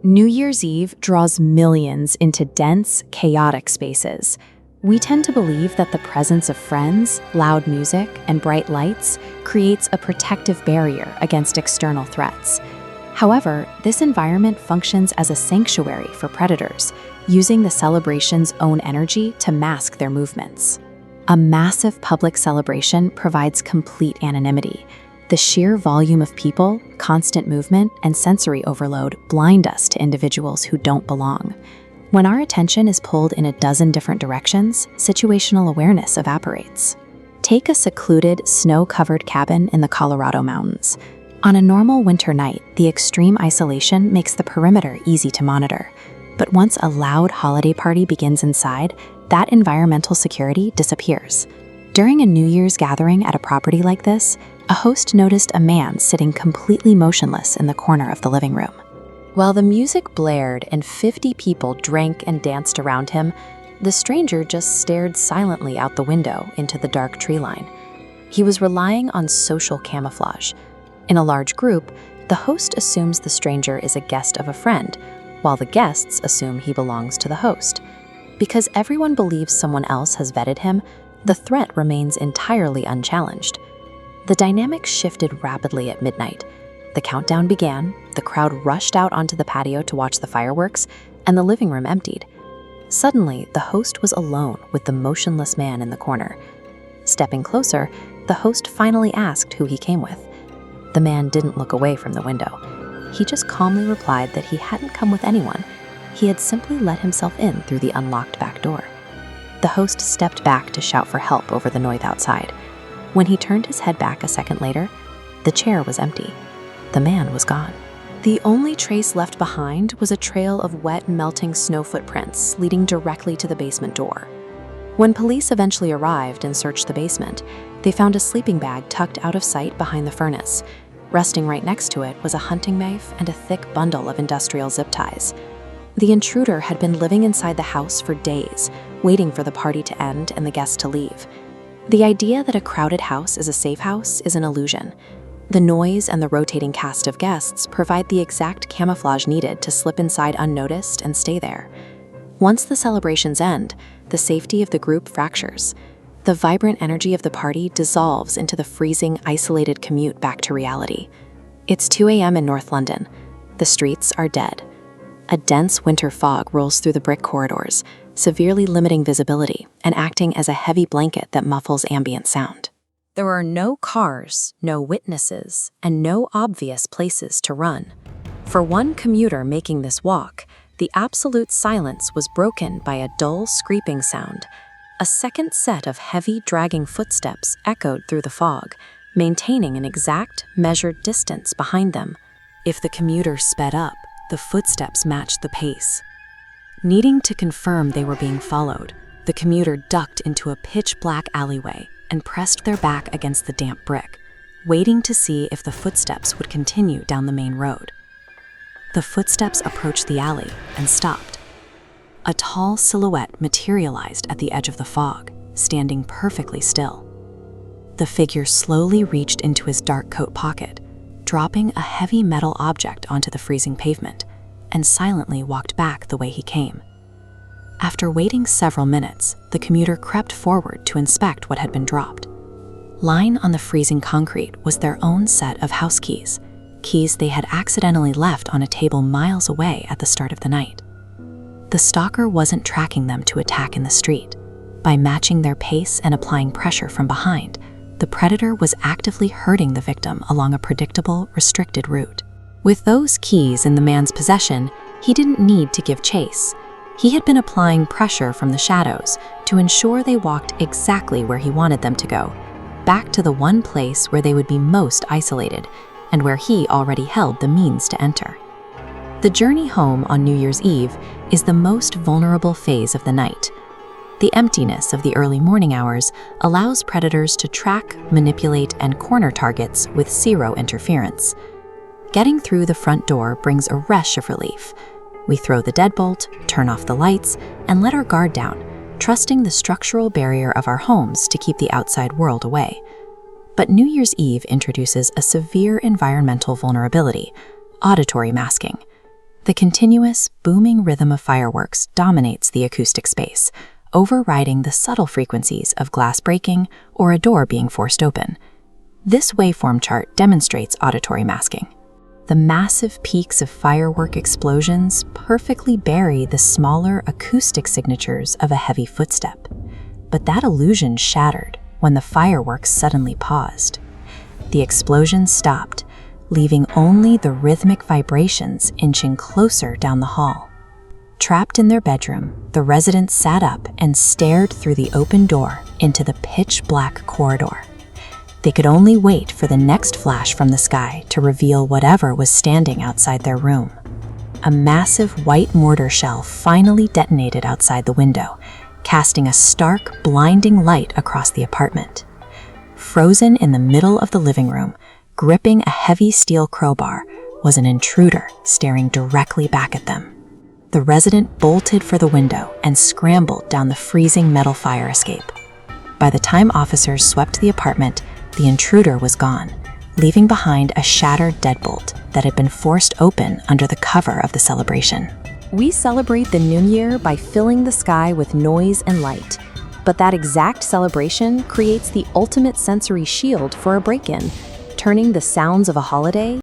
New Year's Eve draws millions into dense, chaotic spaces. We tend to believe that the presence of friends, loud music, and bright lights creates a protective barrier against external threats. However, this environment functions as a sanctuary for predators, using the celebration's own energy to mask their movements. A massive public celebration provides complete anonymity. The sheer volume of people, constant movement, and sensory overload blind us to individuals who don't belong. When our attention is pulled in a dozen different directions, situational awareness evaporates. Take a secluded, snow-covered cabin in the Colorado mountains. On a normal winter night, the extreme isolation makes the perimeter easy to monitor. But once a loud holiday party begins inside, that environmental security disappears. During a New Year's gathering at a property like this, a host noticed a man sitting completely motionless in the corner of the living room. While the music blared and 50 people drank and danced around him, the stranger just stared silently out the window into the dark tree line. He was relying on social camouflage. In a large group, the host assumes the stranger is a guest of a friend, while the guests assume he belongs to the host. Because everyone believes someone else has vetted him, the threat remains entirely unchallenged. The dynamic shifted rapidly at midnight. The countdown began, the crowd rushed out onto the patio to watch the fireworks, and the living room emptied. Suddenly, the host was alone with the motionless man in the corner. Stepping closer, the host finally asked who he came with. The man didn't look away from the window. He just calmly replied that he hadn't come with anyone. He had simply let himself in through the unlocked back door. The host stepped back to shout for help over the noise outside. When he turned his head back a second later, the chair was empty. The man was gone. The only trace left behind was a trail of wet, melting snow footprints leading directly to the basement door. When police eventually arrived and searched the basement, they found a sleeping bag tucked out of sight behind the furnace. Resting right next to it was a hunting knife and a thick bundle of industrial zip ties. The intruder had been living inside the house for days, waiting for the party to end and the guests to leave. The idea that a crowded house is a safe house is an illusion. The noise and the rotating cast of guests provide the exact camouflage needed to slip inside unnoticed and stay there. Once the celebrations end, the safety of the group fractures. The vibrant energy of the party dissolves into the freezing, isolated commute back to reality. It's 2 a.m. in North London. The streets are dead. A dense winter fog rolls through the brick corridors, severely limiting visibility and acting as a heavy blanket that muffles ambient sound. There are no cars, no witnesses, and no obvious places to run. For one commuter making this walk, the absolute silence was broken by a dull scraping sound. A second set of heavy, dragging footsteps echoed through the fog, maintaining an exact, measured distance behind them. If the commuter sped up, the footsteps matched the pace. Needing to confirm they were being followed, the commuter ducked into a pitch-black alleyway and pressed their back against the damp brick, waiting to see if the footsteps would continue down the main road. The footsteps approached the alley and stopped. A tall silhouette materialized at the edge of the fog, standing perfectly still. The figure slowly reached into his dark coat pocket, dropping a heavy metal object onto the freezing pavement, and silently walked back the way he came. After waiting several minutes, the commuter crept forward to inspect what had been dropped. Lying on the freezing concrete was their own set of house keys, keys they had accidentally left on a table miles away at the start of the night. The stalker wasn't tracking them to attack in the street. By matching their pace and applying pressure from behind, the predator was actively hurting the victim along a predictable, restricted route. With those keys in the man's possession, he didn't need to give chase. He had been applying pressure from the shadows to ensure they walked exactly where he wanted them to go, back to the one place where they would be most isolated and where he already held the means to enter. The journey home on New Year's Eve is the most vulnerable phase of the night. The emptiness of the early morning hours allows predators to track, manipulate, and corner targets with zero interference. Getting through the front door brings a rush of relief. We throw the deadbolt, turn off the lights, and let our guard down, trusting the structural barrier of our homes to keep the outside world away. But New Year's Eve introduces a severe environmental vulnerability: auditory masking. The continuous, booming rhythm of fireworks dominates the acoustic space, overriding the subtle frequencies of glass breaking or a door being forced open. This waveform chart demonstrates auditory masking. The massive peaks of firework explosions perfectly bury the smaller acoustic signatures of a heavy footstep. But that illusion shattered when the fireworks suddenly paused. The explosion stopped, leaving only the rhythmic vibrations inching closer down the hall. Trapped in their bedroom, the residents sat up and stared through the open door into the pitch-black corridor. They could only wait for the next flash from the sky to reveal whatever was standing outside their room. A massive white mortar shell finally detonated outside the window, casting a stark, blinding light across the apartment. Frozen in the middle of the living room, gripping a heavy steel crowbar, was an intruder staring directly back at them. The resident bolted for the window and scrambled down the freezing metal fire escape. By the time officers swept the apartment, the intruder was gone, leaving behind a shattered deadbolt that had been forced open under the cover of the celebration. We celebrate the New Year by filling the sky with noise and light, but that exact celebration creates the ultimate sensory shield for a break-in, turning the sounds of a holiday